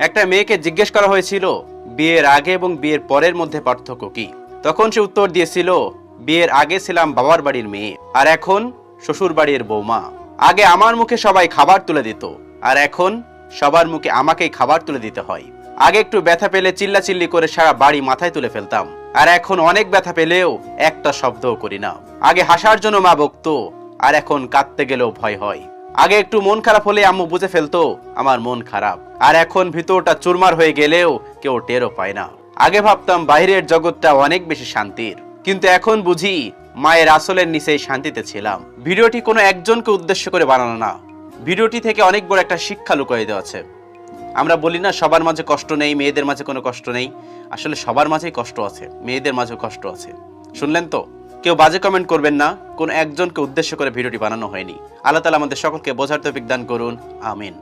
একটা মেয়েকে জিজ্ঞেস করা হয়েছিল বিয়ের আগে এবং বিয়ের পরের মধ্যে পার্থক্য কি। তখন সে উত্তর দিয়েছিল, বিয়ের আগে ছিলাম বাবার বাড়ির মেয়ে, আর এখন শ্বশুর বাড়ির বৌমা। আগে আমার মুখে সবাই খাবার তুলে দিত, আর এখন সবার মুখে আমাকেই খাবার তুলে দিতে হয়। আগে একটু ব্যথা পেলে চিল্লাচিল্লি করে সারা বাড়ি মাথায় তুলে ফেলতাম, আর এখন অনেক ব্যথা পেলেও একটা শব্দও করি না। আগে হাসার জন্য মা বকতো, আর এখন কাঁদতে গেলেও ভয় হয়। আগে একটু মন খারাপ হলে আম্মু বুঝে ফেলতো আমার মন খারাপ, আর এখন ভিতরটা চুরমার হয়ে গেলেও কেউ টেরও পায় না। আগে ভাবতাম বাইরের জগৎটা অনেক বেশি শান্তির, কিন্তু এখন বুঝি মায়ের আসলের নিচেই শান্তিতে ছিলাম। ভিডিওটি কোনো একজনকে উদ্দেশ্য করে বানানো না, ভিডিওটি থেকে অনেক বড় একটা শিক্ষা লুকিয়ে দেওয়া আছে। আমরা বলি না সবার মাঝে কষ্ট নেই, মেয়েদের মাঝে কোনো কষ্ট নেই। আসলে সবার মাঝেই কষ্ট আছে, মেয়েদের মাঝেও কষ্ট আছে। শুনলেন তো? কেউ বাজে কমেন্ট করবেন না, কোনো একজনকে উদ্দেশ্য করে ভিডিওটি বানানো হয়নি। আল্লাহ তাআলা আমাদের সকলকে বোঝার তৌফিক দান করুন, আমিন।